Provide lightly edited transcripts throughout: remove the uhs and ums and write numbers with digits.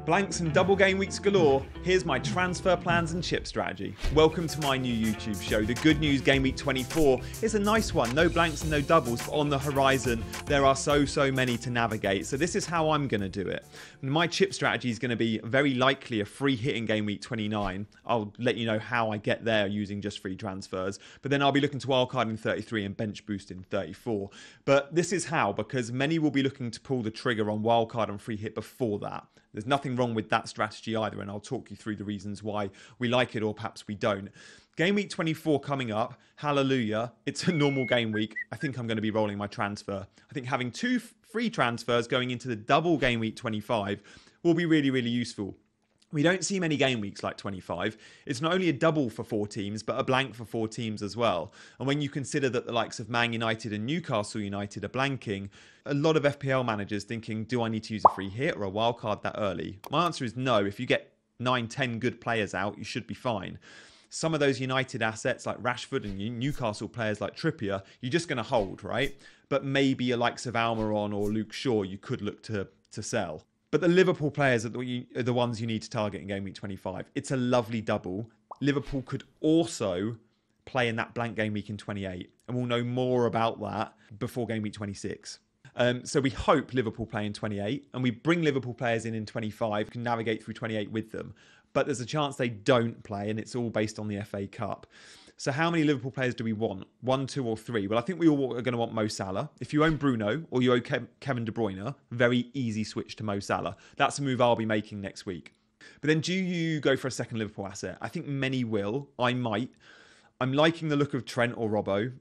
Blanks and double game weeks galore, here's my transfer plans and chip strategy. Welcome to my new YouTube show. The good news, game week 24 is a nice one. No blanks and no doubles, but on the horizon, there are so many to navigate. So this is how I'm going to do it. My chip strategy is going to be very likely a free hit in game week 29. I'll let you know how I get there using just free transfers. But then I'll be looking to wildcard in 33 and bench boost in 34. But this is how, because many will be looking to pull the trigger on wildcard and free hit before that. There's nothing wrong with that strategy either, and I'll talk you through the reasons why we like it or perhaps we don't. Game week 24 coming up, hallelujah, it's a normal game week. I think I'm going to be rolling my transfer. I think having two free transfers going into the double game week 25 will be really useful. We don't see many game weeks like 25. It's not only a double for 4 teams, but a blank for 4 teams as well. And when you consider that the likes of Man United and Newcastle United are blanking, a lot of FPL managers thinking, do I need to use a free hit or a wildcard that early? My answer is no. If you get 9-10 good players out, you should be fine. Some of those United assets like Rashford and Newcastle players like Trippier, you're just going to hold, right? But maybe a likes of Almiron or Luke Shaw, you could look to sell. But the Liverpool players are the ones you need to target in game week 25. It's a lovely double. Liverpool could also play in that blank game week in 28. And we'll know more about that before game week 26. So we hope Liverpool play in 28. And we bring Liverpool players in 25. Can navigate through 28 with them. But there's a chance they don't play. And it's all based on the FA Cup. So how many Liverpool players do we want? 1, 2 or 3? Well, I think we all are going to want Mo Salah. If you own Bruno or you own Kevin De Bruyne, very easy switch to Mo Salah. That's a move I'll be making next week. But then do you go for a second Liverpool asset? I think many will. I might. I'm liking the look of Trent or Robbo.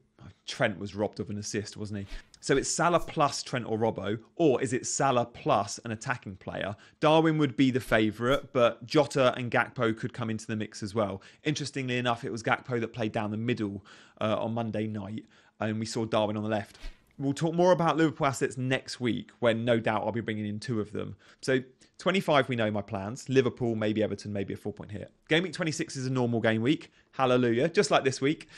Trent was robbed of an assist, wasn't he? So it's Salah plus Trent or Robbo, or is it Salah plus an attacking player? Darwin would be the favourite, but Jota and Gakpo could come into the mix as well. Interestingly enough, it was Gakpo that played down the middle on Monday night, and we saw Darwin on the left. We'll talk more about Liverpool assets next week, when no doubt I'll be bringing in 2 of them. So 25, we know my plans. Liverpool, maybe Everton, maybe a 4-point hit. Game week 26 is a normal game week. Hallelujah. Just like this week.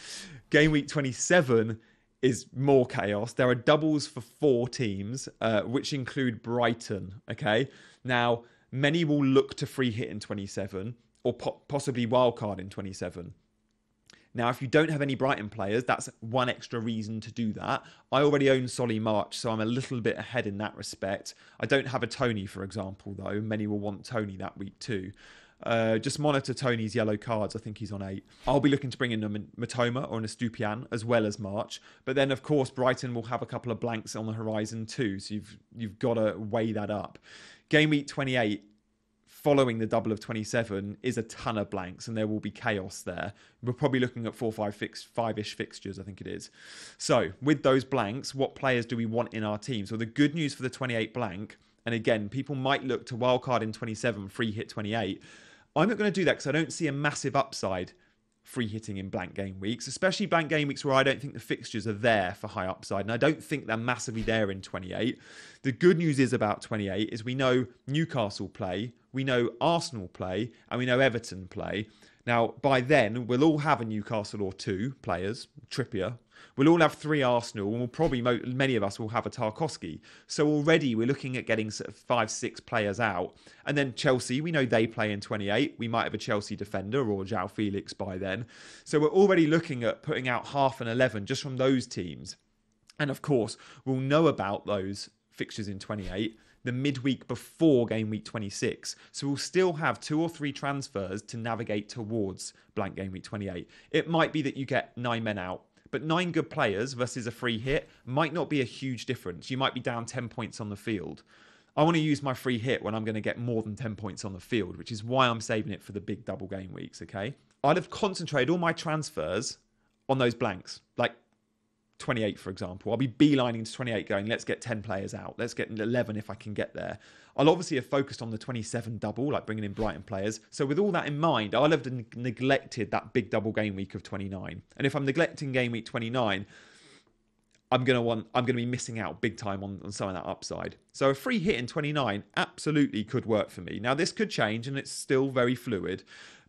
Game week 27 is more chaos. There are doubles for 4 teams, which include Brighton. Okay. Now, many will look to free hit in 27 or possibly wildcard in 27. Now, if you don't have any Brighton players, that's one extra reason to do that. I already own Solly March, so I'm a little bit ahead in that respect. I don't have a Tony, for example, though. Many will want Tony that week too. Just monitor Tony's yellow cards. I think he's on 8. I'll be looking to bring in a Matoma or an Estupiñán as well as March. But then, of course, Brighton will have a couple of blanks on the horizon too. So you've got to weigh that up. Game week 28, following the double of 27, is a ton of blanks and there will be chaos there. We're probably looking at 5-ish fixtures, I think it is. So with those blanks, what players do we want in our team? So the good news for the 28 blank, and again, people might look to wildcard in 27, free hit 28. I'm not going to do that because I don't see a massive upside free hitting in blank game weeks, especially blank game weeks where I don't think the fixtures are there for high upside, and I don't think they're massively there in 28. The good news is about 28 is we know Newcastle play, we know Arsenal play, and we know Everton play. Now, by then, we'll all have a Newcastle or 2 players, Trippier. We'll all have 3 Arsenal, and we'll probably, many of us will have a Tarkowski. So already we're looking at getting sort of 5-6 players out. And then Chelsea, we know they play in 28. We might have a Chelsea defender or João Félix by then. So we're already looking at putting out half an 11 just from those teams. And of course, we'll know about those fixtures in 28 the midweek before game week 26. So we'll still have 2 or 3 transfers to navigate towards blank game week 28. It might be that you get 9 men out, but 9 good players versus a free hit might not be a huge difference. You might be down 10 points on the field. I want to use my free hit when I'm going to get more than 10 points on the field, which is why I'm saving it for the big double game weeks, okay? I'd have concentrated all my transfers on those blanks, like 28, for example. I'll be beelining to 28 going, let's get 10 players out. Let's get 11 if I can get there. I'll obviously have focused on the 27 double, like bringing in Brighton players. So with all that in mind, I'll have neglected that big double game week of 29. And if I'm neglecting game week 29, I'm going to be missing out big time on some of that upside. So a free hit in 29 absolutely could work for me. Now, this could change and it's still very fluid.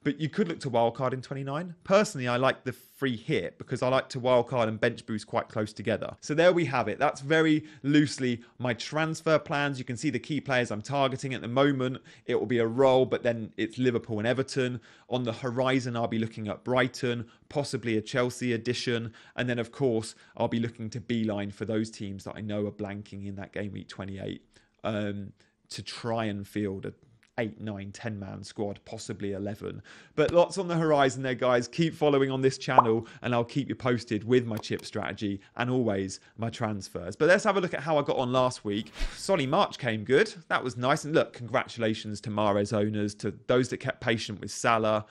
But you could look to wildcard in 29. Personally, I like the free hit because I like to wildcard and bench boost quite close together. So there we have it. That's very loosely my transfer plans. You can see the key players I'm targeting at the moment. It will be a roll, but then it's Liverpool and Everton. On the horizon, I'll be looking at Brighton, possibly a Chelsea addition. And then, of course, I'll be looking to beeline for those teams that I know are blanking in that game week 28 to try and field a 8, 9, 10 man squad, possibly 11. But lots on the horizon there, guys. Keep following on this channel and I'll keep you posted with my chip strategy and always my transfers. But let's have a look at how I got on last week. Solly March came good. That was nice. And look, congratulations to Mahrez owners, to those that kept patient with Salah.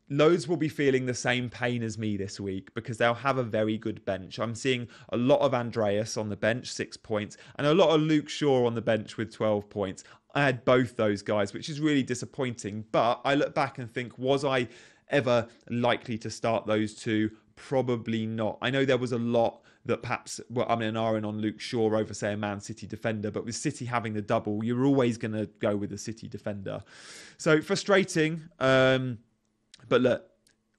Loads will be feeling the same pain as me this week because they'll have a very good bench. I'm seeing a lot of Andreas on the bench, 6 points, and a lot of Luke Shaw on the bench with 12 points. I had both those guys, which is really disappointing. But I look back and think, was I ever likely to start those two? Probably not. I know there was a lot that perhaps, well, I'm an Aaron on Luke Shaw over, say, a Man City defender, but with City having the double, you're always going to go with the City defender. So frustrating. But look,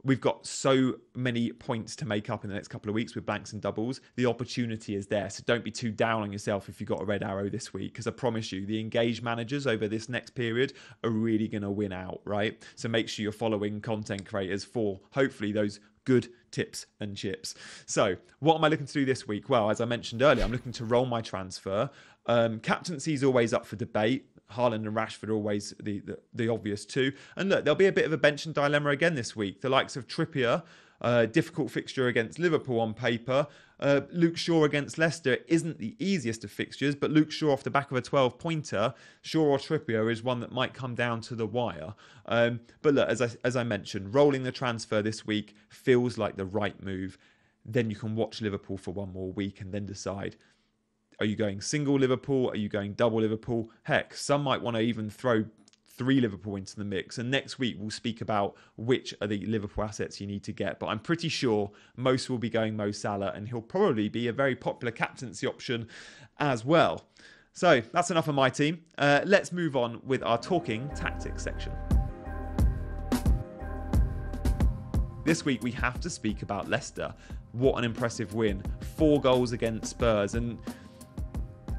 we've got so many points to make up in the next couple of weeks with blanks and doubles. The opportunity is there. So don't be too down on yourself if you got a red arrow this week, because I promise you, the engaged managers over this next period are really going to win out, right? So make sure you're following content creators for hopefully those good tips and chips. So what am I looking to do this week? Well, as I mentioned earlier, I'm looking to roll my transfer. Captaincy is always up for debate. Haaland and Rashford are always the obvious two. And look, there'll be a bit of a bench and dilemma again this week. The likes of Trippier, difficult fixture against Liverpool on paper. Luke Shaw against Leicester isn't the easiest of fixtures, but Luke Shaw off the back of a 12-pointer, Shaw or Trippier is one that might come down to the wire. But look, as I mentioned, rolling the transfer this week feels like the right move. Then you can watch Liverpool for one more week and then decide, are you going single Liverpool? Are you going double Liverpool? Heck, some might want to even throw 3 Liverpool into the mix. And next week, we'll speak about which are the Liverpool assets you need to get. But I'm pretty sure most will be going Mo Salah, and he'll probably be a very popular captaincy option as well. So that's enough of my team. Let's move on with our talking tactics section. This week, we have to speak about Leicester. What an impressive win. 4 goals against Spurs. And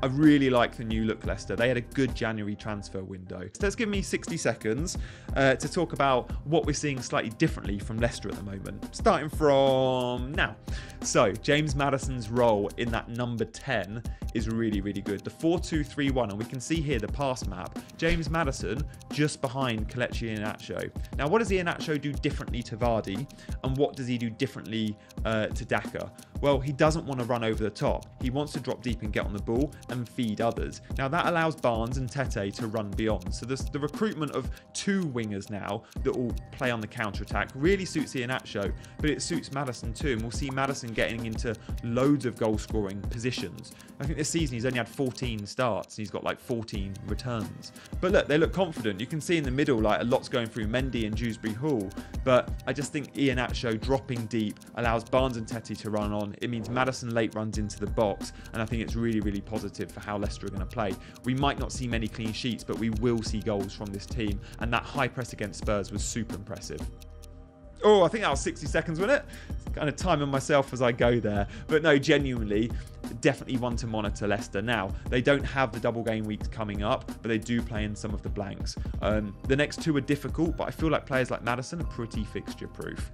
I really like the new look Leicester. They had a good January transfer window. So let's give me 60 seconds to talk about what we're seeing slightly differently from Leicester at the moment. Starting from now. So James Maddison's role in that number 10 is really, really good. The 4-2-3-1, and we can see here the pass map. James Maddison just behind Kelechi Iheanacho. Now, what does Iheanacho do differently to Vardy? And what does he do differently to Daka? Well, he doesn't want to run over the top. He wants to drop deep and get on the ball and feed others. Now, that allows Barnes and Tete to run beyond. So the recruitment of 2 wingers now that will play on the counter-attack really suits Iheanacho, but it suits Maddison too. And we'll see Maddison getting into loads of goal-scoring positions. I think this season he's only had 14 starts. He's got like 14 returns. But look, they look confident. You can see in the middle, like a lot's going through Mendy and Dewsbury Hall. But I just think Iheanacho dropping deep allows Barnes and Tete to run on. It means Maddison late runs into the box. And I think it's really, really positive for how Leicester are going to play. We might not see many clean sheets, but we will see goals from this team. And that high press against Spurs was super impressive. Oh, I think that was 60 seconds, wasn't it? Kind of timing myself as I go there. But no, genuinely, definitely one to monitor Leicester. Now, they don't have the double game weeks coming up, but they do play in some of the blanks. The next 2 are difficult, but I feel like players like Maddison are pretty fixture-proof.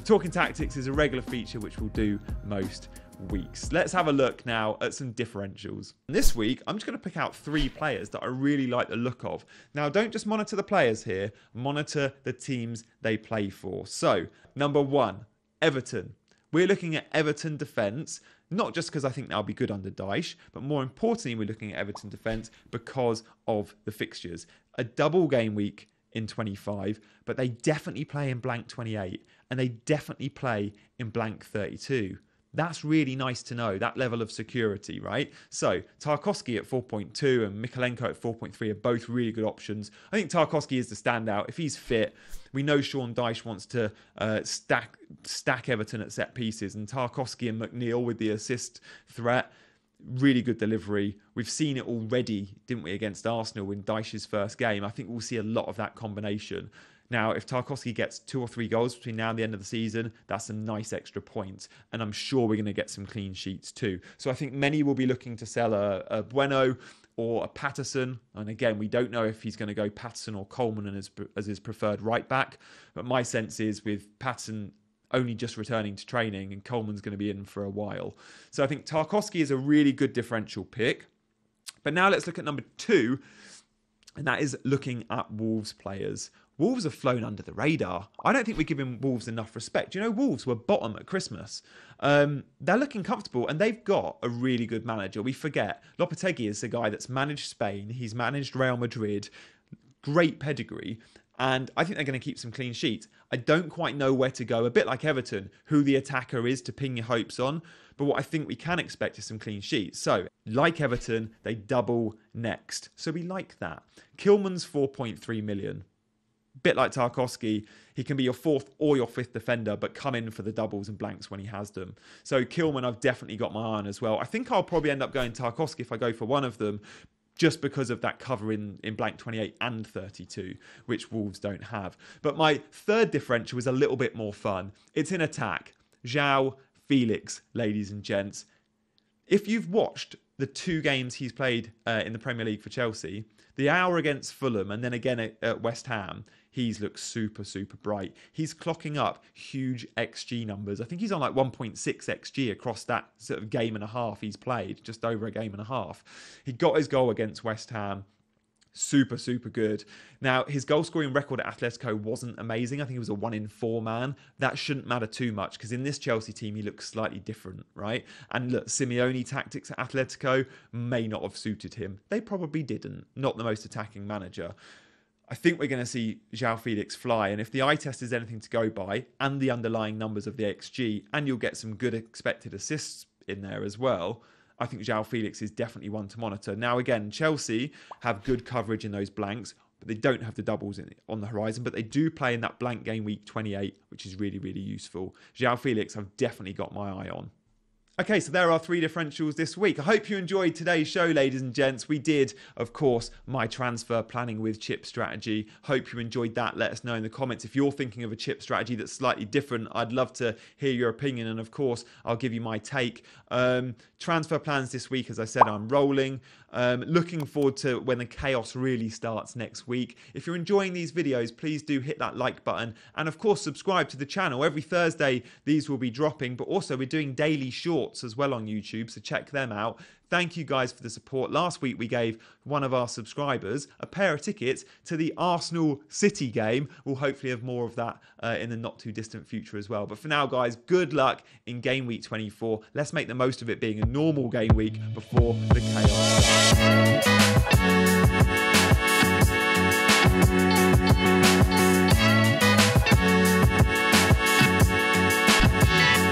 Talking tactics is a regular feature which we'll do most weeks. Let's have a look now at some differentials. This week, I'm just going to pick out 3 players that I really like the look of. Now, don't just monitor the players here, monitor the teams they play for. So, number 1, Everton. We're looking at Everton defence, not just because I think they'll be good under Dyche, but more importantly, we're looking at Everton defence because of the fixtures. A double game week in 25, but they definitely play in blank 28, and they definitely play in blank 32. That's really nice to know, that level of security, right? So Tarkowski at 4.2 and Mikalenko at 4.3 are both really good options. I think Tarkowski is the standout. If he's fit, we know Sean Dyche wants to stack Everton at set pieces, and Tarkowski and McNeil with the assist threat, really good delivery. We've seen it already, didn't we, against Arsenal in Dyche's first game. I think we'll see a lot of that combination. Now, if Tarkowski gets 2 or 3 goals between now and the end of the season, that's a nice extra point. And I'm sure we're going to get some clean sheets too. So I think many will be looking to sell a Bueno or a Patterson. And again, we don't know if he's going to go Patterson or Coleman as his preferred right back. But my sense is with Patterson only just returning to training and Coleman's going to be in for a while. So I think Tarkowski is a really good differential pick. But now let's look at number 2, and that is looking at Wolves players. Wolves have flown under the radar. I don't think we're giving Wolves enough respect. You know, Wolves were bottom at Christmas. They're looking comfortable, and they've got a really good manager. We forget, Lopetegui is the guy that's managed Spain. He's managed Real Madrid. Great pedigree. And I think they're going to keep some clean sheets. I don't quite know where to go, a bit like Everton, who the attacker is to pin your hopes on. But what I think we can expect is some clean sheets. So, like Everton, they double next. So we like that. Kilman's 4.3 million. Bit like Tarkowski, he can be your 4th or your 5th defender, but come in for the doubles and blanks when he has them. So Kilman, I've definitely got my eye on as well. I think I'll probably end up going Tarkowski if I go for one of them, just because of that cover in blank 28 and 32, which Wolves don't have. But my 3rd differential is a little bit more fun. It's in attack. João Félix, ladies and gents. If you've watched the 2 games he's played in the Premier League for Chelsea, the hour against Fulham and then again at West Ham, he's looked super, super bright. He's clocking up huge XG numbers. I think he's on like 1.6 XG across that sort of game and a half he's played, just over a game and a half. He got his goal against West Ham. Super, super good. Now, his goal scoring record at Atletico wasn't amazing. I think he was a 1 in 4 man. That shouldn't matter too much because in this Chelsea team, he looks slightly different, right? And look, Simeone tactics at Atletico may not have suited him. They probably didn't. Not the most attacking manager. I think we're going to see João Félix fly. And if the eye test is anything to go by and the underlying numbers of the XG, and you'll get some good expected assists in there as well, I think João Félix is definitely one to monitor. Now, again, Chelsea have good coverage in those blanks, but they don't have the doubles on the horizon. But they do play in that blank game week 28, which is really, really useful. João Félix, I've definitely got my eye on. Okay, so there are 3 differentials this week. I hope you enjoyed today's show, ladies and gents. We did, of course, my transfer planning with chip strategy. Hope you enjoyed that. Let us know in the comments if you're thinking of a chip strategy that's slightly different. I'd love to hear your opinion, and of course, I'll give you my take. Transfer plans this week, as I said, I'm rolling. Looking forward to when the chaos really starts next week. If you're enjoying these videos, please do hit that like button. And of course, subscribe to the channel. Every Thursday, these will be dropping. But also, we're doing daily shorts as well on YouTube, so check them out. Thank you guys for the support. Last week, we gave one of our subscribers a pair of tickets to the Arsenal City game. We'll hopefully have more of that in the not too distant future as well. But for now, guys, good luck in Game Week 24. Let's make the most of it being a normal game week before the chaos starts.